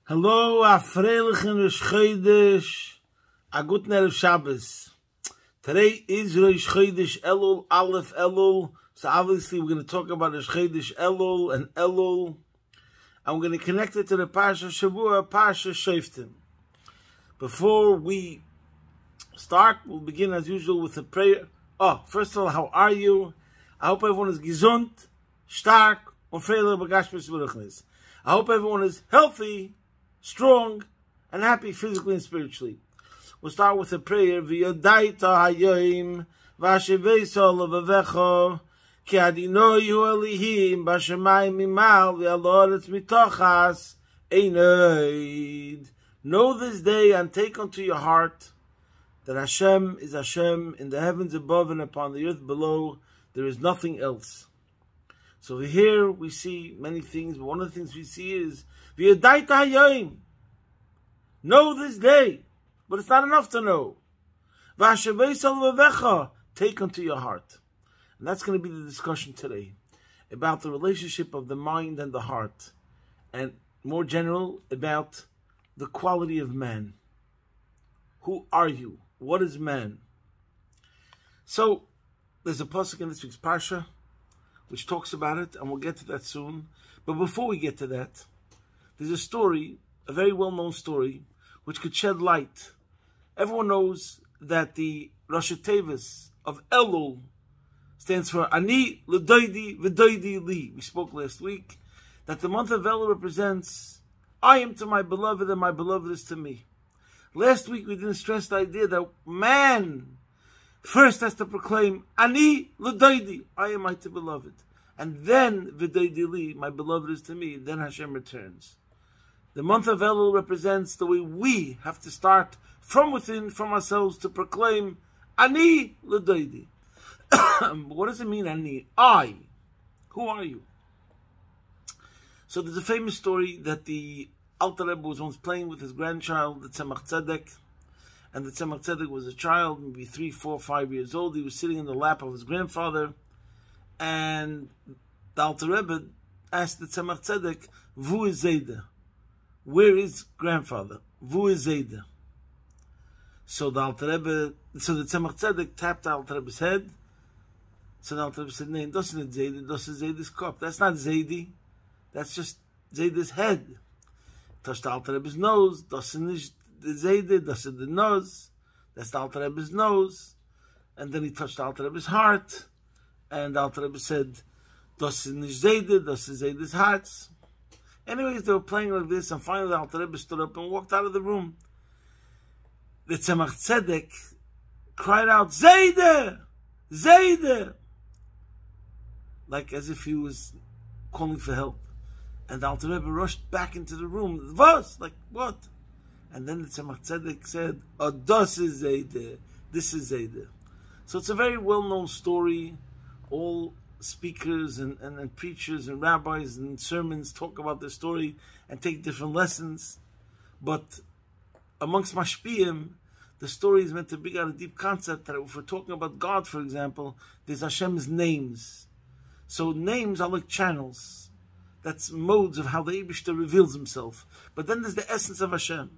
Hello, a freilichen Rosh Chodesh, a guten Erev Shabbos. Today is Rosh Chodesh Elul, Aleph Elul. So obviously we're going to talk about Rosh Chodesh Elul and Elul. And we're going to connect it to the Parsha Shavua, Parsha Shoftim. Before we start, we'll begin as usual with a prayer. First of all, how are you? I hope everyone is gesund, stark, und freilich begashmis v'ruchnis. I hope everyone is healthy, strong, and happy physically and spiritually. We'll start with a prayer. V'yodaita hayoim v'asheveisa levavecha ki adinoi hu elihim b'shamayim mimal v'aloretz mitochas einoid. Know this day and take unto your heart that Hashem is Hashem in the heavens above and upon the earth below. There is nothing else. So over here we see many things, but one of the things we see is V'yodaita hayoim. Know this day, but it's not enough to know. V'asheveisa levavecha, take unto your heart. And that's going to be the discussion today, about the relationship of the mind and the heart, and more general, about the quality of man. Who are you? What is man? So, there's a pasuk in this week's Parsha, which talks about it, and we'll get to that soon. But before we get to that, there's a story, a very well-known story, which could shed light. Everyone knows that the Rosh Tevis of Elul stands for Ani L'Doidi V'Doidi Li. We spoke last week that the month of Elul represents I am to my beloved and my beloved is to me. Last week we didn't stress the idea that man first has to proclaim Ani L'Doidi, I am my to beloved. And then V'Doidi Li, my beloved is to me. Then Hashem returns. The month of Elul represents the way we have to start from within, from ourselves, to proclaim Ani L'Doidi. What does it mean, Ani? I. Who are you? So there's a famous story that the Alter Rebbe was once playing with his grandchild, the Tzemach Tzedek. And the Tzemach Tzedek was a child, maybe 3, 4, 5 years old. He was sitting in the lap of his grandfather. And the Alter Rebbe asked the Tzemach Tzedek, Vu is Zayda? Where is grandfather? Vu is Zayda? So the Tzemach Tzedek tapped the Alter Rebbe's head. So the Alter Rebbe said, "Nein, das ist nicht Zayda, das ist Zayda's cup. That's not Zaydi. That's just Zayda's head." Touched the Alter Rebbe's nose. Das ist nicht Zayda, das ist the nose. That's the Alter Rebbe's nose. And then he touched the Alter Rebbe's heart. And the Alter Rebbe said, das ist nicht Zayda, das ist Zayda's heart. Anyways, they were playing like this, and finally the Alter Rebbe stood up and walked out of the room. The Tzemach Tzedek cried out, Zayda! Zayda! Like as if he was calling for help. And the Alter Rebbe rushed back into the room. Was? Like, what? And then the Tzemach Tzedek said, oh, das is Zayda. This is Zayda. So it's a very well-known story. All speakers and preachers and rabbis and sermons talk about this story and take different lessons. But amongst Mashpiyim, the story is meant to bring out a deep concept that if we're talking about God, for example, there's Hashem's names. So names are like channels. That's modes of how the Eibishter reveals himself. But then there's the essence of Hashem.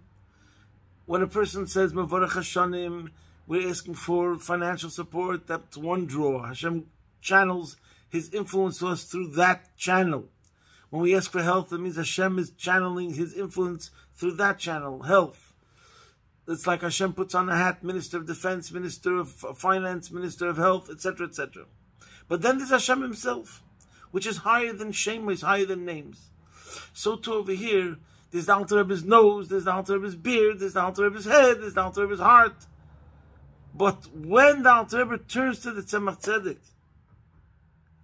When a person says, Mevarach Hashanim, we're asking for financial support, that's one draw. Hashem channels His influence to us through that channel. When we ask for health, it means Hashem is channeling His influence through that channel, health. It's like Hashem puts on a hat, Minister of Defense, Minister of Finance, Minister of Health, etc., etc. But then there's Hashem Himself, which is higher than Shemos, higher than names. So too over here, there's the Alter Rebbe's nose, there's the Alter Rebbe's beard, there's the Alter Rebbe's head, there's the Alter Rebbe's heart. But when the Alter Rebbe turns to the Tzemach Tzedek,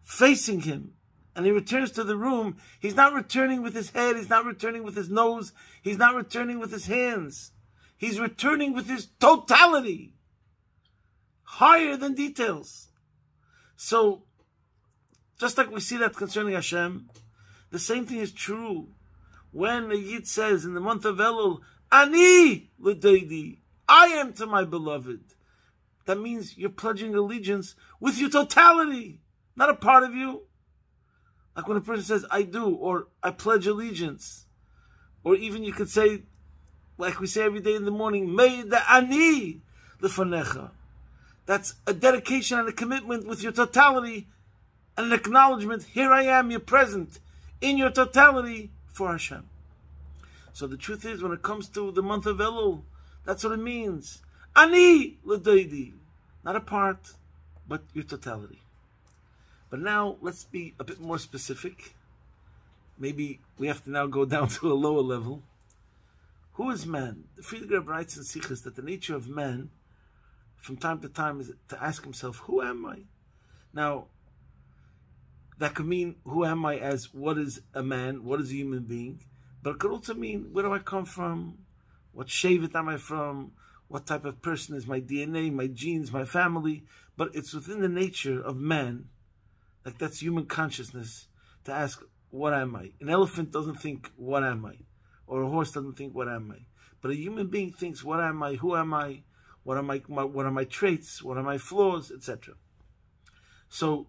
facing him, and he returns to the room, he's not returning with his head, he's not returning with his nose, he's not returning with his hands. He's returning with his totality, higher than details. So, just like we see that concerning Hashem, the same thing is true when a Yid says in the month of Elul, Ani L'Doidi, I am to my beloved. That means you're pledging allegiance with your totality. Not a part of you. Like when a person says, I do, or I pledge allegiance. Or even you could say, like we say every day in the morning, Meida ani lefanecha. That's a dedication and a commitment with your totality and an acknowledgement. Here I am, you're present in your totality for Hashem. So the truth is, when it comes to the month of Elul, that's what it means. Ani l'doidi. Not a part, but your totality. But now, let's be a bit more specific. Maybe we have to now go down to a lower level. Who is man? The Friedrich Rebbe writes in Sichos that the nature of man, from time to time, is to ask himself, who am I? Now, that could mean, who am I as what is a man, what is a human being? But it could also mean, where do I come from? What shevet am I from? What type of person is my DNA, my genes, my family? But it's within the nature of man, like that's human consciousness, to ask, what am I? An elephant doesn't think, what am I? Or a horse doesn't think, what am I? But a human being thinks, what am I? Who am I? What are my traits? What are my flaws? Etc. So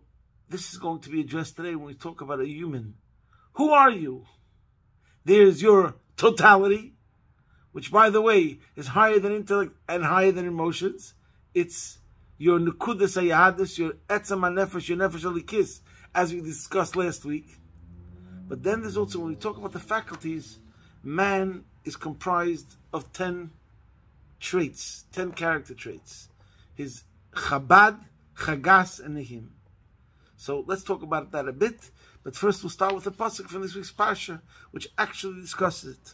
this is going to be addressed today when we talk about a human. Who are you? There's your totality, which, by the way, is higher than intellect and higher than emotions. It's your nekudas hayadis, your etzam hanefesh, your nefesh alikis, as we discussed last week. But then there's also, when we talk about the faculties, man is comprised of 10 traits, 10 character traits. His chabad, chagas, and nehim. So let's talk about that a bit. But first we'll start with the pasuk from this week's parsha, which actually discusses it.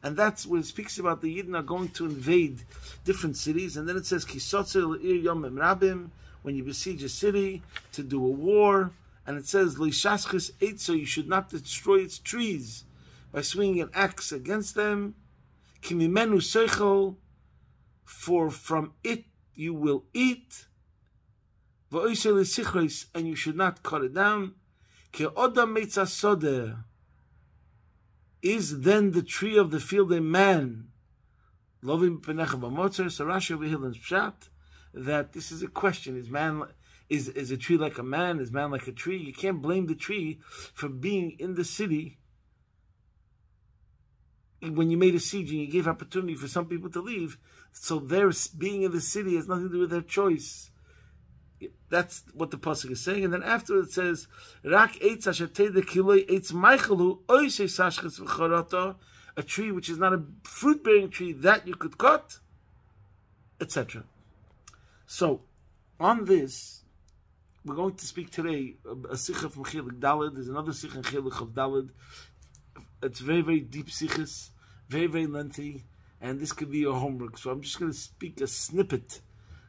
And that's where it speaks about the Yidden are going to invade different cities. And then it says, Kisotzer le'ir yomim rabim, when you besiege a city to do a war. And it says, Leishashchis eitzo, you should not destroy its trees by swinging an axe against them. Kimimenu seichel, for from it you will eat. V'oisel le'sichos, and you should not cut it down. Ke'odam meitzah sodeh, is then the tree of the field a man? Lovim penecha b'motzer. So Rashi over here learns pshat that this is a question: is man is a tree like a man? Is man like a tree? You can't blame the tree for being in the city when you made a siege and you gave opportunity for some people to leave. So their being in the city has nothing to do with their choice. That's what the pasuk is saying. And then after it says, Rak eitz asher teideh kiloi eitz meichelu oisei sashchis v'chorata, a tree which is not a fruit-bearing tree that you could cut, etc. So, on this, we're going to speak today a sikha from Chilik Daled. There's another sikha in Chilik of Daled. It's very, very deep sikhas, very, very lengthy, and this could be your homework. So I'm just going to speak a snippet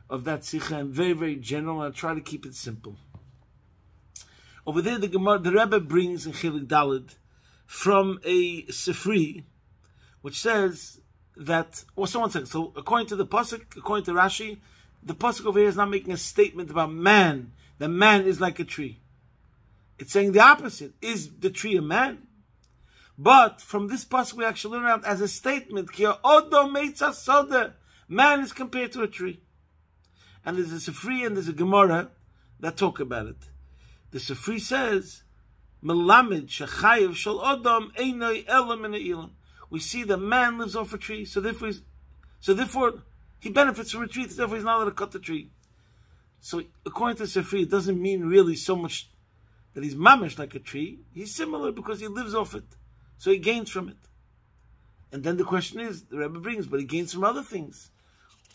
of that sikha, and very, very general. I'll try to keep it simple. Over there, the Rebbe brings in Chilik Daled from a Sifri, which says that, or someone said, so according to the pasuk, according to Rashi, the pasuk over here is not making a statement about man, that man is like a tree. It's saying the opposite. Is the tree a man? But from this pasuk we actually learn out as a statement, man is compared to a tree. And there's a Sifri and there's a Gemara that talk about it. The Sifri says, "Melamed shechayev shel adam einay elam min ha'ilon." We see that man lives off a tree, so therefore he benefits from a tree. Therefore, he's not allowed to cut the tree. So, according to Sifri, it doesn't mean really so much that he's mamish like a tree. He's similar because he lives off it, so he gains from it. And then the question is, the Rebbe brings, but he gains from other things.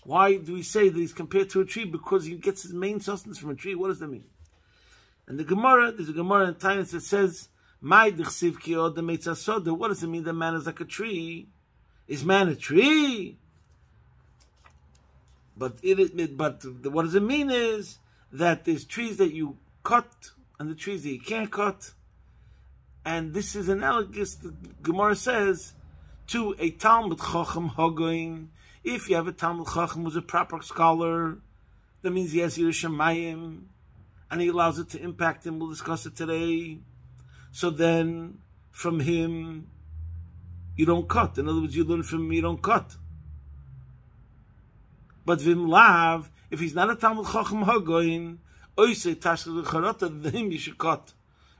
Why do we say that he's compared to a tree? Because he gets his main sustenance from a tree. What does that mean? And the Gemara, there's a Gemara in Tainus that says, what does it mean that man is like a tree? Is man a tree? But what does it mean is that there's trees that you cut and the trees that you can't cut. And this is analogous, the Gemara says, to a Talmud Chacham Hagoin. If you have a Talmud Chacham who's a proper scholar, that means he has Yiras Shamayim, and he allows it to impact him. We'll discuss it today. So then, from him, you don't cut. In other words, you learn from him, you don't cut. But Vim Lav, if he's not a Talmud Chacham Hagoin, Oisei Tashkil V'Charata, then you should cut.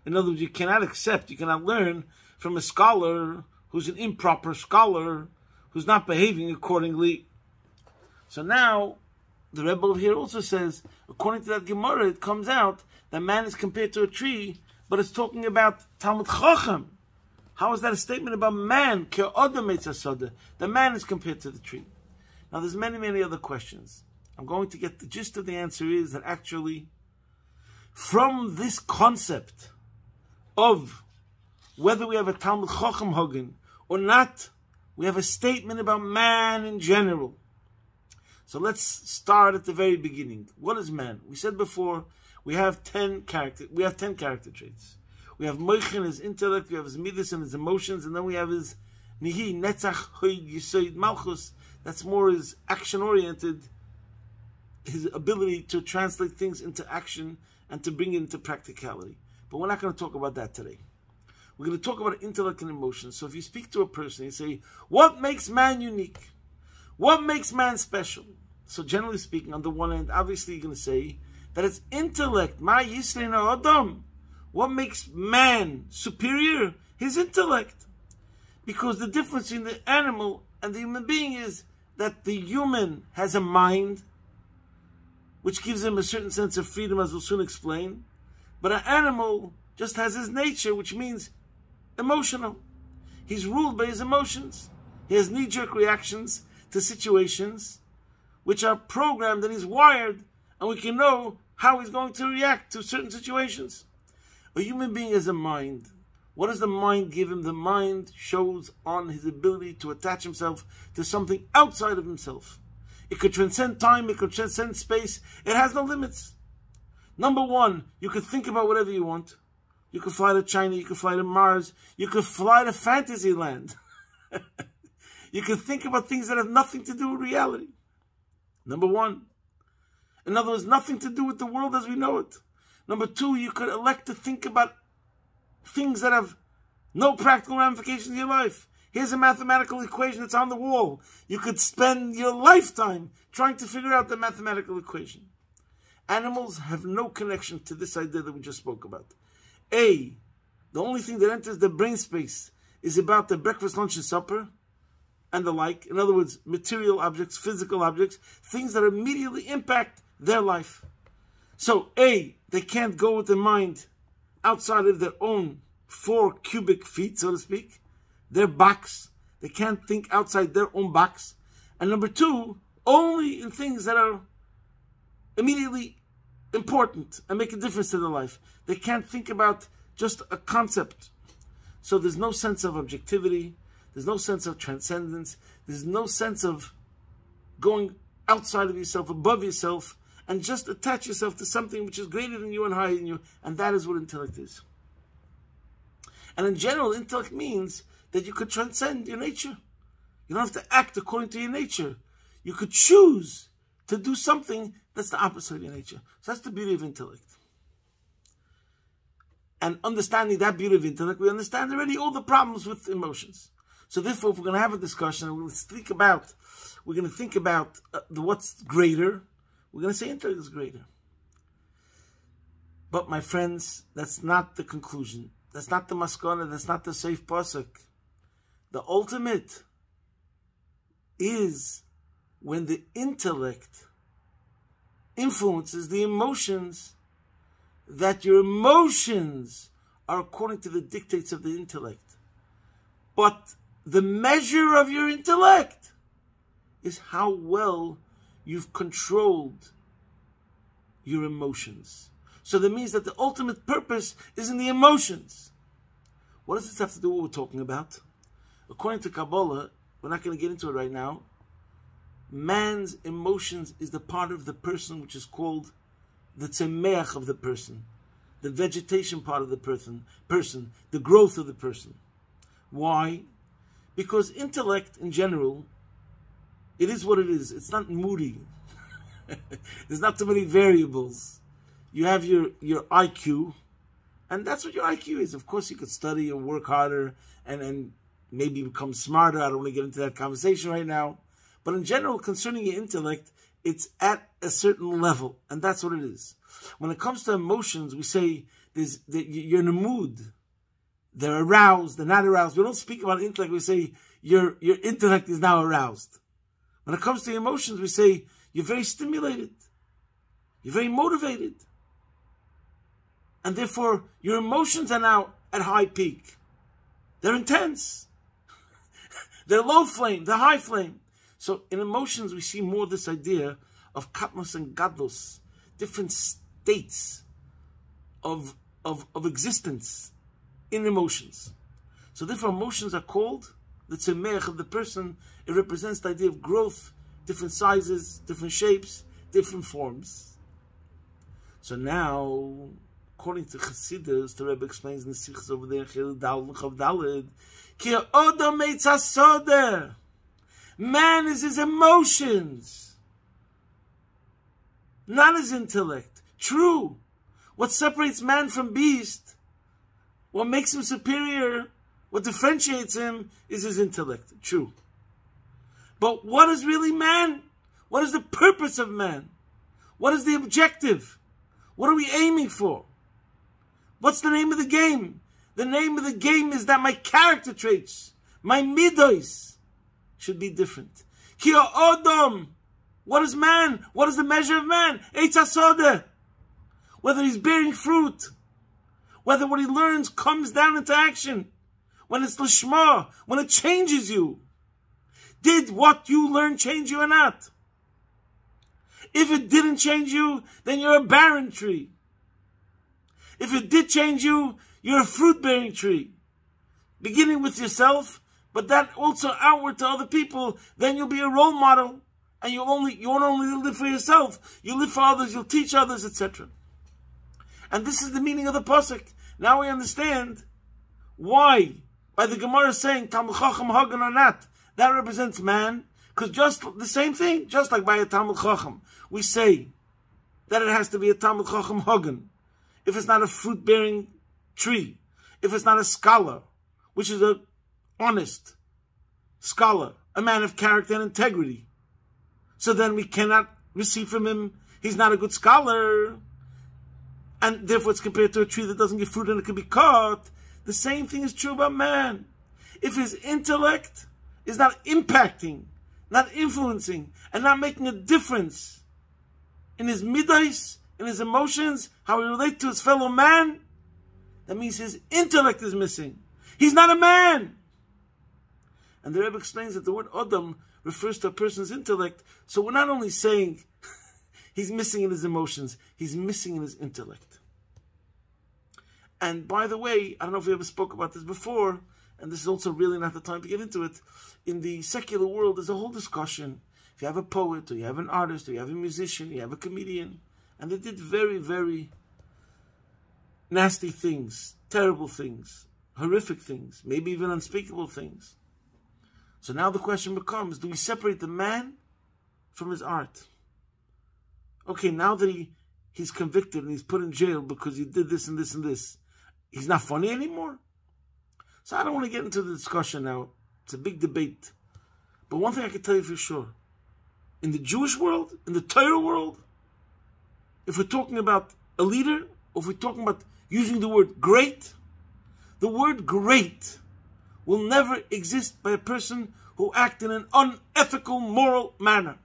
In other words, you cannot accept, you cannot learn from a scholar who's an improper scholar, who's not behaving accordingly. So now, the Rebbe over here also says, according to that Gemara, it comes out that man is compared to a tree, but it's talking about Talmud Chacham. How is that a statement about man? The man is compared to the tree. Now there's many, many other questions. I'm going to get the gist of the answer is that actually, from this concept of whether we have a Talmud Chacham Hogan or not, we have a statement about man in general. So let's start at the very beginning. What is man? We said before, we have 10 character traits. We have Moichin, his intellect, we have his midas and his emotions, and then we have his Nihi, Netzach, Hoyd, Yisoid, Malchus. That's more his action-oriented, his ability to translate things into action and to bring it into practicality. But we're not going to talk about that today. We're going to talk about intellect and emotions. So if you speak to a person, you say, what makes man unique? What makes man special? So generally speaking, on the one hand, obviously you're going to say that it's intellect. Ma yisrein adam. What makes man superior? His intellect. Because the difference in the animal and the human being is that the human has a mind, which gives him a certain sense of freedom, as we'll soon explain. But an animal just has his nature, which means emotional. He's ruled by his emotions. He has knee-jerk reactions to situations which are programmed and he's wired, and we can know how he's going to react to certain situations. A human being has a mind. What does the mind give him? The mind shows on his ability to attach himself to something outside of himself. It could transcend time, it could transcend space. It has no limits. Number one, you could think about whatever you want. You could fly to China, you could fly to Mars, you could fly to Fantasyland. You could think about things that have nothing to do with reality. Number one. In other words, nothing to do with the world as we know it. Number two, you could elect to think about things that have no practical ramifications in your life. Here's a mathematical equation that's on the wall. You could spend your lifetime trying to figure out the mathematical equation. Animals have no connection to this idea that we just spoke about. The only thing that enters the brain space is about the breakfast, lunch, and supper, and the like. In other words, material objects, physical objects, things that immediately impact their life. So, they can't go with their mind outside of their own 4 cubic feet, so to speak, their box. They can't think outside their own box. And number two, only in things that are immediately important and make a difference to their life. They can't think about just a concept. So there's no sense of objectivity. There's no sense of transcendence. There's no sense of going outside of yourself, above yourself, and just attach yourself to something which is greater than you and higher than you. And that is what intellect is. And in general, intellect means that you could transcend your nature. You don't have to act according to your nature. You could choose to do something that's the opposite of your nature. So that's the beauty of intellect. And understanding that beauty of intellect, we understand already all the problems with emotions. So therefore, if we're going to have a discussion, we're going to think about what's greater, we're going to say intellect is greater. But my friends, that's not the conclusion. That's not the maskana. That's not the safe pasuk. The ultimate is when the intellect influences the emotions, that your emotions are according to the dictates of the intellect. But the measure of your intellect is how well you've controlled your emotions. So that means that the ultimate purpose is in the emotions. What does this have to do with what we're talking about? According to Kabbalah, we're not going to get into it right now, man's emotions is the part of the person which is called the tzemeach of the person, the vegetation part of the person, the growth of the person. Why? Because intellect in general, it is what it is. It's not moody. There's not too many variables. You have your IQ, and that's what your IQ is. Of course, you could study and work harder and maybe become smarter. I don't want to get into that conversation right now. But in general, concerning your intellect, it's at a certain level, and that's what it is. When it comes to emotions, we say you're in a mood. they're aroused, they're not aroused. We don't speak about intellect, we say your intellect is now aroused. When it comes to emotions, we say you're very stimulated, you're very motivated, and therefore your emotions are now at high peak. They're intense. They're low flame, they're high flame. So in emotions, we see more this idea of katnos and gadlos, different states of existence in emotions. So therefore emotions are called the tzemech of the person. It represents the idea of growth, different sizes, different shapes, different forms. So now, according to Chassidus, the Rabbi explains in the Sichos over there, Ki ha'odam eitz hasoder. Man is his emotions, not his intellect. True. What separates man from beast, what makes him superior, what differentiates him is his intellect. True. But what is really man? What is the purpose of man? What is the objective? What are we aiming for? What's the name of the game? The name of the game is that my character traits, my midos, should be different. Ki ha'odam. What is man? What is the measure of man? Eitz hasodeh. Whether he's bearing fruit, whether what he learns comes down into action, when it's lishma, when it changes you. Did what you learn change you or not? If it didn't change you, then you're a barren tree. If it did change you, you're a fruit-bearing tree. Beginning with yourself, but that also outward to other people, then you'll be a role model. And you won't only live for yourself, you live for others, you'll teach others, etc. And this is the meaning of the pasuk. Now we understand why, by the Gemara saying, Talmud Chacham Hagan or not, that represents man, because just the same thing, just like by a Talmud Chacham, we say that it has to be a Talmud Chacham Hagan. If it's not a fruit-bearing tree, if it's not a scholar, which is a honest scholar, a man of character and integrity, so then we cannot receive from him, he's not a good scholar, and therefore it's compared to a tree that doesn't give fruit and it can be cut. The same thing is true about man. If his intellect is not impacting, not influencing, and not making a difference in his midos, in his emotions, how he relates to his fellow man, that means his intellect is missing. He's not a man. And the Rebbe explains that the word Adam refers to a person's intellect. So we're not only saying he's missing in his emotions, he's missing in his intellect. And by the way, I don't know if we ever spoke about this before, and this is also really not the time to get into it. In the secular world, there's a whole discussion. If you have a poet, or you have an artist, or you have a musician, you have a comedian, and they did very, very nasty things, terrible things, horrific things, maybe even unspeakable things. So now the question becomes, do we separate the man from his art? Okay, now that he's convicted and he's put in jail because he did this and this and this, he's not funny anymore? So I don't want to get into the discussion now. It's a big debate. But one thing I can tell you for sure, in the Jewish world, in the Torah world, if we're talking about a leader, or if we're talking about using the word great, the word great will never exist by a person who acts in an unethical, moral manner.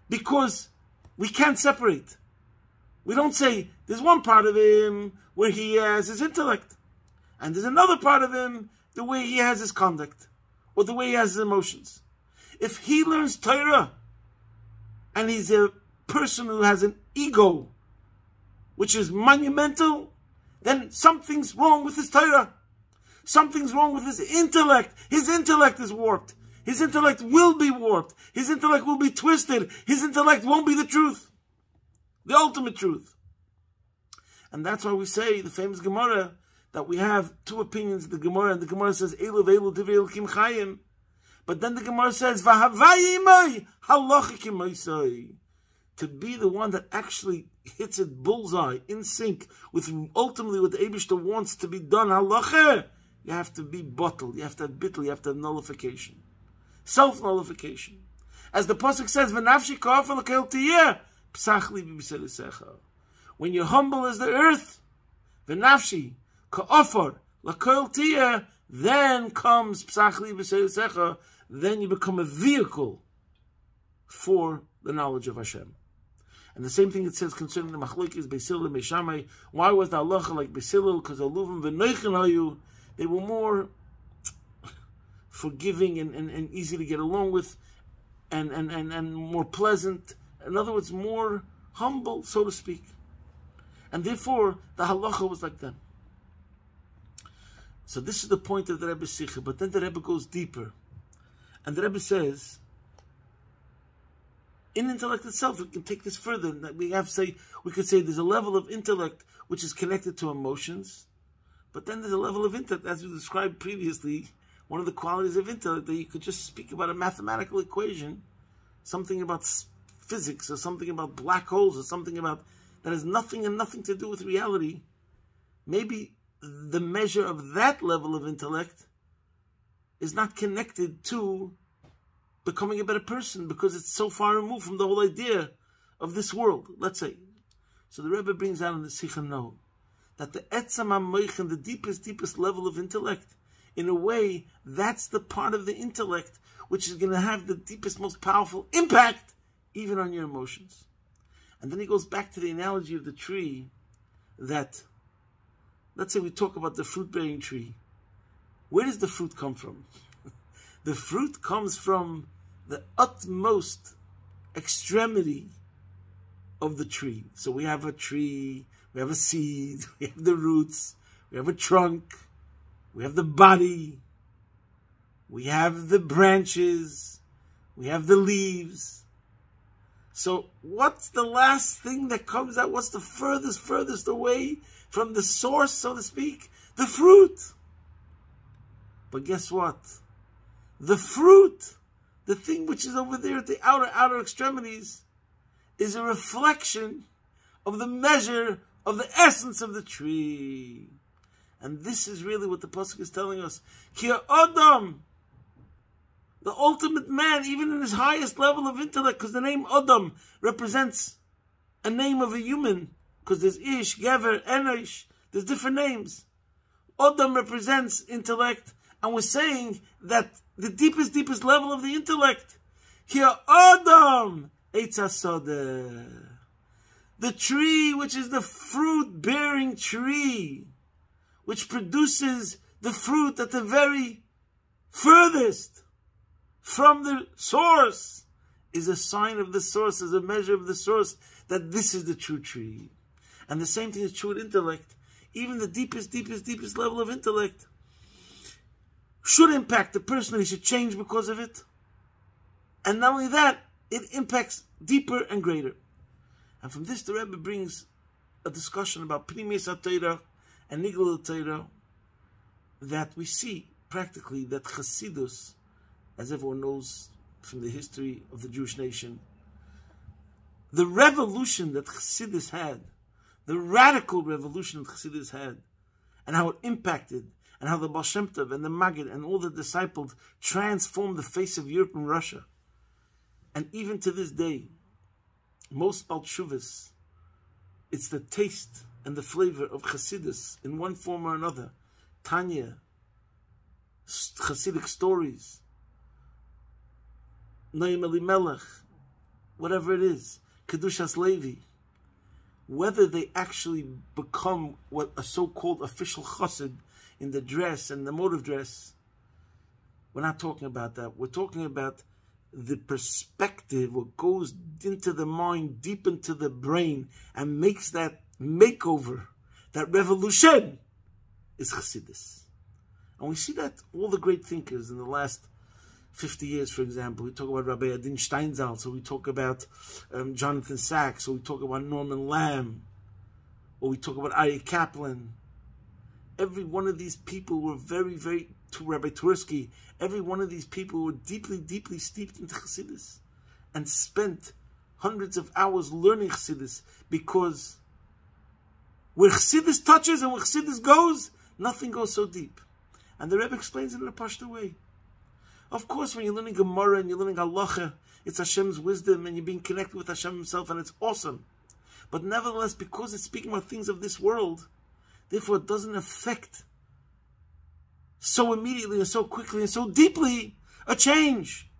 Because we can't separate. We don't say, there's one part of him where he has his intellect, and there's another part of him the way he has his conduct, or the way he has his emotions. If he learns Torah, and he's a person who has an ego, which is monumental, then something's wrong with his Torah. Something's wrong with his intellect. His intellect is warped. His intellect will be warped. His intellect will be twisted. His intellect won't be the truth. The ultimate truth. And that's why we say, the famous Gemara, that we have two opinions of the Gemara, and the Gemara says, Elu ve'elu divrei Elokim chayim. But then the Gemara says, V'havai imoi halachikim oisoi. To be the one that actually hits it bullseye, in sync with ultimately what the Eibishter wants to be done, halacha, you have to be bottled, you have to have bittul, you have to have nullification. Self-nullification. As the Pasuk says, V'nafshi ka'afar l'kel tiyeh, p'sach li b'b'seresecha. When you're humble as the earth, V'nafshi ka'afar L'kol tiyeh, then comes Psachli B'Seisecha, then you become a vehicle for the knowledge of Hashem. And the same thing it says concerning the Machlokes, Beis Hillel and Beis Shammai. Why was the halacha like Beis Hillel? Because Aluvim v'Noichen hayu, they were more forgiving and easy to get along with, and more pleasant. In other words, more humble, so to speak. And therefore, the halacha was like them. So this is the point of the Rebbe's Sikha. But then the Rebbe goes deeper. And the Rebbe says, in intellect itself, we can take this further. We could say there's a level of intellect which is connected to emotions. But then there's a level of intellect, as we described previously, one of the qualities of intellect, that you could just speak about a mathematical equation, something about physics, or something about black holes, or something about that has nothing to do with reality. Maybe the measure of that level of intellect is not connected to becoming a better person, because it's so far removed from the whole idea of this world, let's say. So the Rebbe brings out in the Sikha no, that the Etzam HaMoichen, the deepest level of intellect, in a way, that's the part of the intellect which is going to have the deepest, most powerful impact even on your emotions. And then he goes back to the analogy of the tree, that, let's say we talk about the fruit-bearing tree. Where does the fruit come from? The fruit comes from the utmost extremity of the tree. So we have a tree, we have a seed, we have the roots, we have a trunk, we have the body, we have the branches, we have the leaves. So what's the last thing that comes out? What's the furthest away from the source, so to speak? The fruit. But guess what? The fruit, the thing which is over there at the outer extremities, is a reflection of the measure of the essence of the tree. And this is really what the Pasuk is telling us. Ki Adam, the ultimate man, even in his highest level of intellect, because the name Adam represents a name of a human, because there's Ish, Gever, Enosh, there's different names. Adam represents intellect, and we're saying that the deepest level of the intellect, Ki Adam, Eitz HaSodeh, the tree which is the fruit-bearing tree, which produces the fruit at the very furthest from the source, is a sign of the source, is a measure of the source, that this is the true tree. And the same thing is true with intellect. Even the deepest level of intellect should impact the person, he should change because of it. And not only that, it impacts deeper and greater. And from this, the Rebbe brings a discussion about Pnimis HaTorah and Nigla HaTorah, that we see practically that Chassidus, as everyone knows from the history of the Jewish nation, the revolution that Chassidus had, the radical revolution that Chassidus had, and how it impacted, and how the Baal Shem Tov and the Maggid and all the disciples transformed the face of Europe and Russia. And even to this day, most Baal Teshuvos, it's the taste and the flavor of Chassidus in one form or another. Tanya, Chassidic stories, Noam Elimelech, whatever it is, Kedushas Levi, whether they actually become what a so-called official chassid in the dress and the mode of dress, we're not talking about that. We're talking about the perspective, what goes into the mind, deep into the brain, and makes that makeover, that revolution, is Chassidus. And we see that all the great thinkers in the last 50 years, for example, we talk about Rabbi Adin Steinsaltz, so we talk about Jonathan Sachs, or we talk about Norman Lamb, or we talk about Aryeh Kaplan. Every one of these people were very, to Rabbi Twersky, every one of these people were deeply steeped into Chassidus and spent hundreds of hours learning Chassidus, because where Chassidus touches and where Chassidus goes, nothing goes so deep. And the Rebbe explains it in a Pashto way. Of course, when you're learning Gemara and you're learning Halacha, it's Hashem's wisdom and you're being connected with Hashem Himself, and it's awesome. But nevertheless, because it's speaking about things of this world, therefore it doesn't affect so immediately and so quickly and so deeply a change.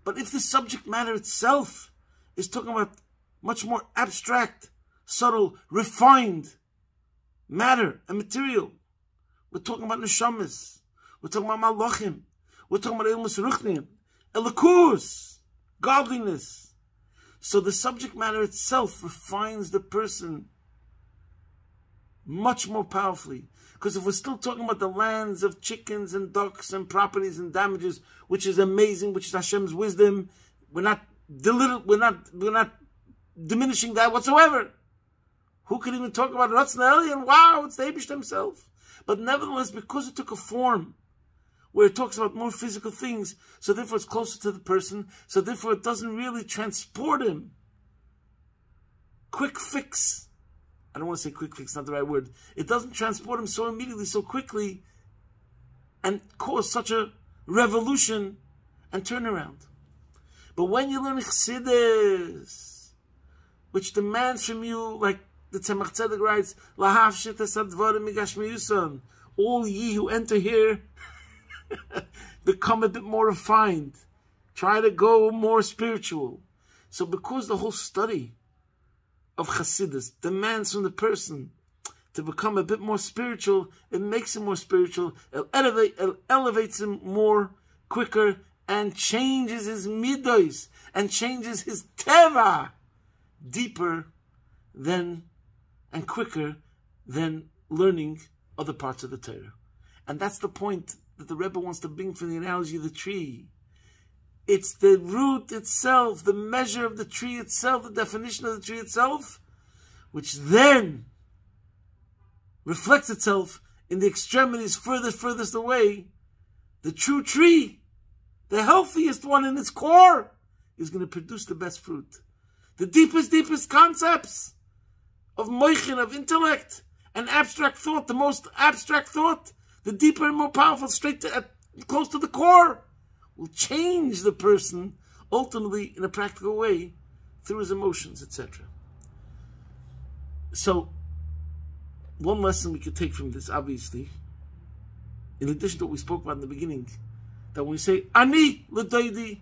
But if the subject matter itself is talking about much more abstract, subtle, refined matter and material, we're talking about neshamas, we're talking about malachim, we're talking about ilmus ruchnim, elikus, godliness. So the subject matter itself refines the person much more powerfully. Because if we're still talking about the lands of chickens and ducks and properties and damages, which is amazing, which is Hashem's wisdom, we're not diminishing that whatsoever. Who could even talk about Ratzna and wow, it's the Eibush himself. But nevertheless, because it took a form where it talks about more physical things, so therefore it's closer to the person, so therefore it doesn't really transport him. Quick fix. I don't want to say quick fix, not the right word. It doesn't transport him so immediately, so quickly, and cause such a revolution and turnaround. But when you learn Chassidus, which demands from you, like the Tzemach Tzedek writes, "Lahavshit esadvarim migashmiyusan," all ye who enter here become a bit more refined. Try to go more spiritual. So because the whole study of Chassidus demands from the person to become a bit more spiritual, it makes him more spiritual, it elevates him more quicker, and changes his midos, and changes his teva deeper than and quicker than learning other parts of the Torah. And that's the point that the Rebbe wants to bring from the analogy of the tree. It's the root itself, the measure of the tree itself, the definition of the tree itself, which then reflects itself in the extremities furthest away. The true tree, the healthiest one in its core, is going to produce the best fruit. The deepest concepts of moichin, of intellect and abstract thought, the most abstract thought, the deeper and more powerful, straight to, close to the core, will change the person ultimately in a practical way through his emotions, etc. So, one lesson we could take from this, obviously, in addition to what we spoke about in the beginning, that when we say ani l'doidi,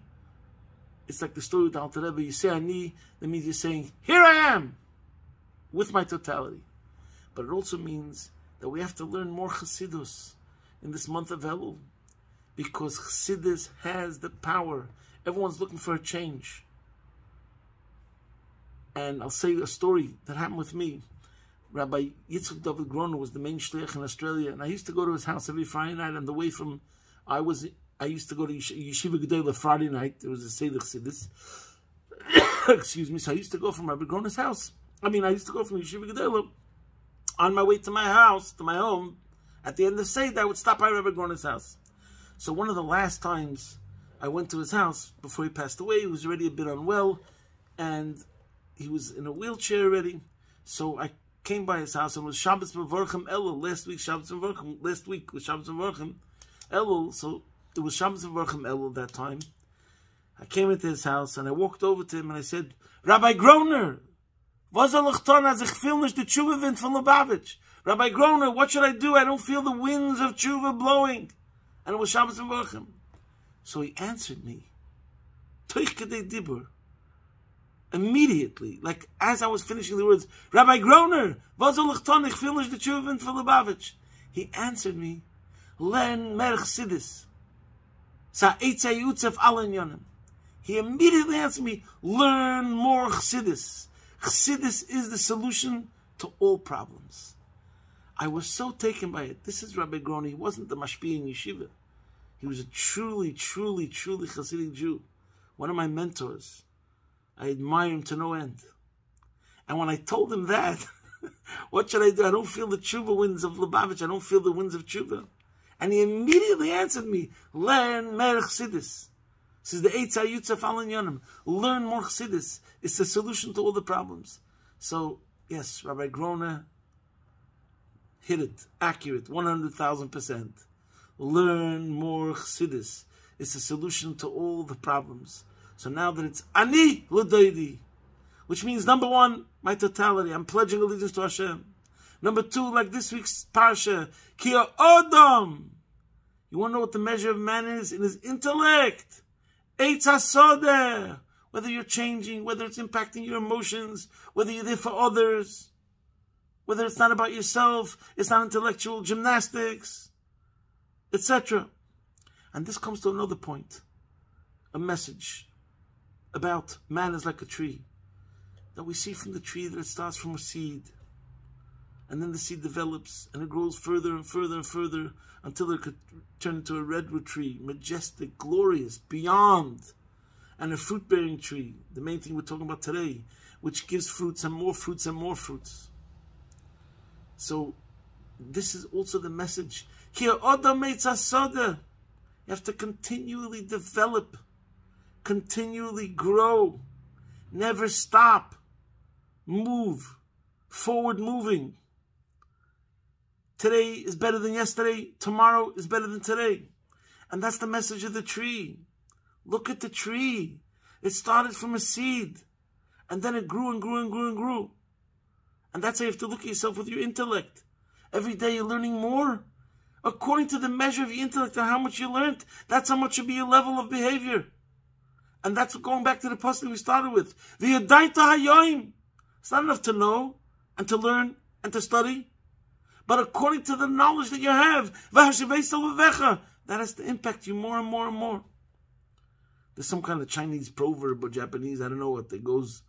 it's like the story with the Alter Rebbe. You say ani, that means you're saying, here I am, with my totality. But it also means that we have to learn more Chassidus in this month of Elul, because Chassidus has the power. Everyone's looking for a change. And I'll say a story that happened with me. Rabbi Yitzchak David Groner was the main shliach in Australia, and I used to go to his house every Friday night. On the way from, I used to go to Yeshiva Gedolah Friday night. There was a Seder Chassidus. Excuse me. So I used to go from Rabbi Groner's house. I used to go from Yeshiva Gedolah. On my way to my house, to my home, at the end of Seder, I would stop by Rabbi Groner's house. So one of the last times I went to his house, before he passed away, he was already a bit unwell, and he was in a wheelchair already. So I came by his house, and it was Shabbos Mevorchim Elul. Last week was Shabbos Mevorchim Elul. So it was Shabbos Mevorchim Elul that time. I came into his house, and I walked over to him, and I said, Rabbi Groner, was er lichton, als ich feel nicht the tshuva wind from Lubavitch? Rabbi Groner, what should I do? I don't feel the winds of tshuva blowing. And it was Shabbos Mevorchim. So he answered me, Toich kedei dibur, immediately, like as I was finishing the words, Rabbi Groner, was er lichton, ich feel nicht the tshuva wind from Lubavitch. He answered me, Len mer Chassidus, sa eitzah yutzef alen yonim. He immediately answered me, learn more Chassidus. Chassidus is the solution to all problems. I was so taken by it. This is Rabbi Groner. He wasn't the mashpia in yeshiva. He was a truly Hasidic Jew. One of my mentors. I admire him to no end. And when I told him that, what should I do? I don't feel the tshuva winds of Lubavitch. I don't feel the winds of tshuva. And he immediately answered me, learn mer Chassidus. This is the Eitzah Yutzaf Alan Yonim. Learn more Chassidus. It's the solution to all the problems. So, yes, Rabbi Groner hit it. Accurate. 100,000%. Learn more Chassidus. It's the solution to all the problems. So now that it's Ani L'Doidi, which means, number one, my totality. I'm pledging allegiance to Hashem. Number 2, like this week's parsha, Ki Ha'odam. You want to know what the measure of man is? In his intellect. Eitz HaSodeh. Whether you're changing, whether it's impacting your emotions, whether you're there for others, whether it's not about yourself, it's not intellectual gymnastics, etc. And this comes to another point, a message about man is like a tree, that we see from the tree that it starts from a seed, and then the seed develops, and it grows further and further and further, until it could turn into a redwood tree, majestic, glorious, beyond, and a fruit-bearing tree, the main thing we're talking about today, which gives fruits and more fruits and more fruits. So, this is also the message. You have to continually develop, continually grow, never stop, move, forward moving. Today is better than yesterday, tomorrow is better than today. And that's the message of the tree. Look at the tree. It started from a seed, and then it grew and grew and grew and grew. And that's how you have to look at yourself with your intellect. Every day you're learning more. According to the measure of your intellect and how much you learned, that's how much should be your level of behavior. And that's going back to the pasuk we started with. It's not enough to know and to learn and to study, but according to the knowledge that you have, that has to impact you more and more and more. There's some kind of Chinese proverb or Japanese, I don't know what, that goes,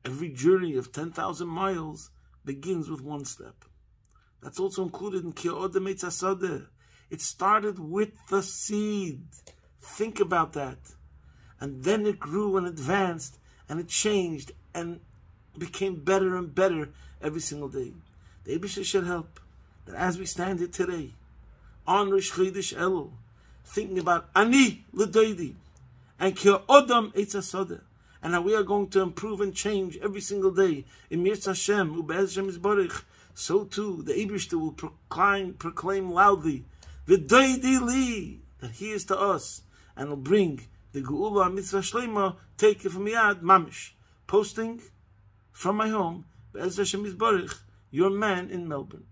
every journey of 10,000 miles begins with one step. That's also included in Ki Ha'odam Eitz HaSodeh. It started with the seed. Think about that. And then it grew and advanced, and it changed, and became better and better every single day. The Eibusher should help that as we stand here today, on Rosh Chodesh Elul, thinking about Ani L'Doidi, and Ki Ha'odam Eitz HaSodeh, and how we are going to improve and change every single day in Mirz Hashem, U'Be'ez Hashem Yisborech. So too, the Eibusher will proclaim loudly, V'doidi li, that He is to us, and will bring the Geula Mitzvah Shleima, take it from Yad Mamish, posting from my home, Be'ez Hashem Yisborech, your man in Melbourne.